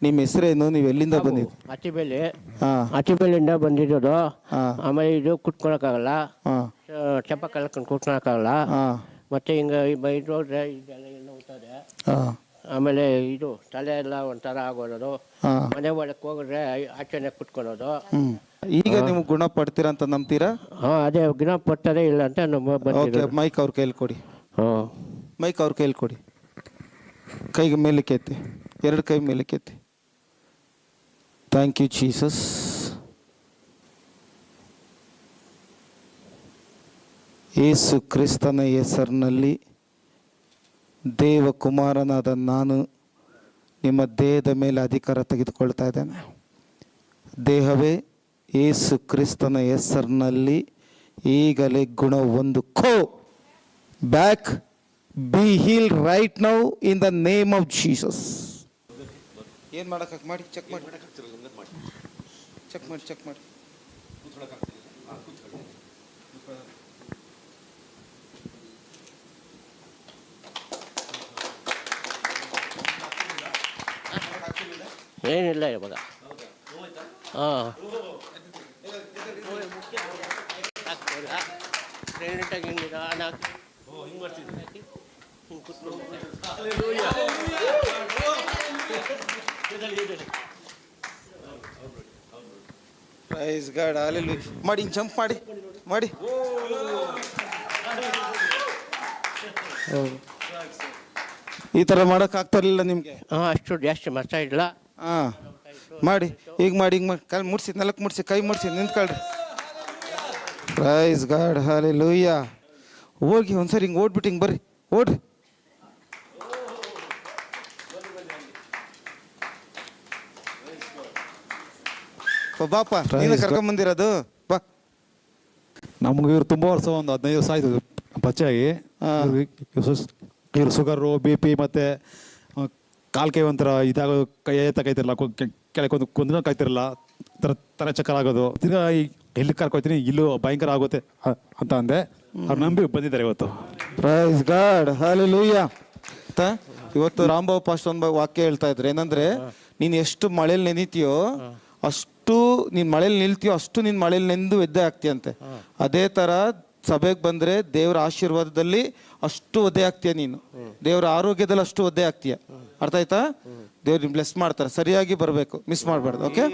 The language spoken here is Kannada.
ನಿಮ್ಮ ಹೆಸರೇನು? ನೀವು ಎಲ್ಲಿಂದ ಬಂದಿದ್ದು? ಅತಿಬೆಲೆ ಹಾಂ ಅತಿಬೆಲೆಯಿಂದ ಬಂದಿರೋದು. ಹಾಂ ಆಮೇಲೆ ಇದು ಕುಟ್ಕೊಳಕ್ಕಾಗಲ್ಲ, ಹಾಂ ಚಪ್ಪ ಕಲ್ಕೊಂಡು ಕುಟ್ಕೊಳಕ್ಕಾಗಲ್ಲ. ಹಾಂ ಮತ್ತೆ ಹಿಂಗೆ ಇದು ಹೋದ್ರೆ ಇದೆಲ್ಲ ಎಲ್ಲ ಹೋಗ್ತದೆ. ಹಾಂ ಆಮೇಲೆ ಇದು ತಲೆ ಎಲ್ಲ ಒಂಥರ ಆಗೋದು. ಹಾಂ ಮನೆ ಒಳಕ್ಕೆ ಹೋಗಿದ್ರೆ ಆಚೆನೆ ಕುಟ್ಕೊಳೋದು. ಈಗ ನೀವು ಗುಣ ಪಡ್ತೀರಾ ಅಂತ ನಂಬ್ತೀರಾ? ಅದೇ ಗುಣ ಪಡ್ತಾರೆ ಇಲ್ಲ ಅಂತ ನಮ್ಮ ಓಕೆ, ಬಂದಿರೋದು. ಮೈಕ್ ಅವ್ರ ಕೈಲಿ ಕೊಡಿ. ಹಾಂ ಮೈಕ್ ಅವ್ರ ಕೈಲಿ ಕೊಡಿ. ಕೈಗೆ ಮೇಲಕ್ಕೆ ಎತ್ತಿ, ಎರಡು ಕೈ ಮೇಲಕ್ಕೆ ಎತ್ತಿ. Thank you Jesus. ಯೇಸು ಕ್ರಿಸ್ತನ ಹೆಸರಿನಲ್ಲಿ ದೇವಕುಮಾರನಾದ ನಾನು ನಿಮ್ಮ ದೇಹದ ಮೇಲೆ ಅಧಿಕಾರ ತೆಗೆದುಕೊಳ್ತಾ ಇದ್ದೇನೆ. ದೇಹವೇ ಯೇಸು ಕ್ರಿಸ್ತನ ಹೆಸರಿನಲ್ಲಿ ಈಗಲೇ ಗುಣ ಹೊಂದಿಕೋ. Back be heal right now in the name of Jesus. ಏನು ಮಾಡೋಕೆ ಮಾಡಿ ಚೆಕ್ ಮಾಡಿ ಚೆಕ್ ಮಾಡಿ ಚೆಕ್ ಮಾಡಿ. ಏನಿಲ್ಲ ಇವಾಗ. ಹಾಂ ನೀಟಾಗಿ ಹಿಂಗೆ ನಿಧಾನ ಹಾಕಿ ಹಿಂಗೆ ಮಾಡ್ತಿದ್ದೆ, ಹಿಂಗೆ ಕೂತ್ಕೊಂಡು ಪ್ರೈಸ್ ಗಾಡ್, ಹಲ್ಲೆಲೂಯಾ. ಮಾಡಿ ಹಿಂಗೆ ಜಂಪ್ ಮಾಡಿ ಮಾಡಿ. ಈ ಥರ ಮಾಡೋಕ್ಕಾಗ್ತಾರಿಲ್ಲ ನಿಮಗೆ? ಅಷ್ಟು ಜಾಸ್ತಿ ಮಾಡ್ತಾ ಇಲ್ಲ. ಹಾಂ ಮಾಡಿ, ಈಗ ಮಾಡಿ, ಹಿಂಗೆ ಮಾಡಿ. ಕಾಲು ಮುಡ್ಸಿ, ನೆಲಕ್ಕೆ ಮುಡ್ಸಿ, ಕೈ ಮುಡ್ಸಿ, ನಿಂತ್ಕೊಳ್ರಿ. Praise God, hallelujah. ಹೋಗಿ ಒಂದ್ಸರಿ ಹಿಂಗೆ ಓಡ್ಬಿಟ್ಟು ಹಿಂಗೆ ಬರ್ರಿ, ಓಡ್ರಿ. ಬಾಪ, ನೀನು ಕರ್ಕೊಂಬಂದಿರೋದು ಬಾ. ನಮ್ಗೆ ಇವ್ರು ತುಂಬ ವರ್ಷ, ಒಂದು 15 ವರ್ಷ ಆಯ್ತು ಪರಿಚಯ ಆಗಿ. ಇವ್ರು ಶುಗರು, BP ಮತ್ತು ಕಾಲು ಕೈ ಒಂಥರ ಇದಾಗೋದು, ಕೈ ಎತ್ತಕೈತಿರಲ್ಲ, ಕೆಳಗೆ ಕುಂದ ಕಾಯ್ತಿರಲ್ಲ, ತಲೆ ಚಕ್ಕರ ಆಗೋದು. ತಿರ್ಗಾ ಎಲ್ಲಿ ಕರ್ಕೊಯ್ತೀನಿ, ಇಲ್ಲೂ ಭಯಂಕರ ಆಗುತ್ತೆ ಅಂತ ಅಂದೆ. ಅವ್ರು ನಂಬಿ ಬಂದಿದ್ದಾರೆ ಇವತ್ತು. Price God, hallelujah. ಇವತ್ತು ರಾಂಬಾಬು ಪಾಸ್ಟ್ ಒಂದು ವಾಕ್ಯ ಹೇಳ್ತಾ ಇದ್ರು. ಏನಂದ್ರೆ, ನೀನು ಎಷ್ಟು ಮಳೇಲಿ ನೆನಿತೀಯೋ ಅಷ್ಟು ನೀನು ಮಳೇಲಿ ನಿಲ್ತೀಯೋ ಅಷ್ಟು ನೀನು ಮಳೇಲಿ ನೆಂದು ಒದ್ದೆ ಆಗ್ತೀಯಂತೆ. ಅದೇ ಥರ ಸಭೆಗೆ ಬಂದರೆ ದೇವರ ಆಶೀರ್ವಾದದಲ್ಲಿ ಅಷ್ಟು ಒದ್ದೆ ಆಗ್ತೀಯ ನೀನು. ದೇವರ ಆರೋಗ್ಯದಲ್ಲಿ ಅಷ್ಟು ಒದ್ದೆ ಆಗ್ತೀಯ. ಅರ್ಥ ಆಯ್ತಾ? ದೇವ್ರು ಬ್ಲೆಸ್ ಮಾಡ್ತಾರೆ. ಸರಿಯಾಗಿ ಬರಬೇಕು, ಮಿಸ್ ಮಾಡಬಾರ್ದು. ಓಕೆ.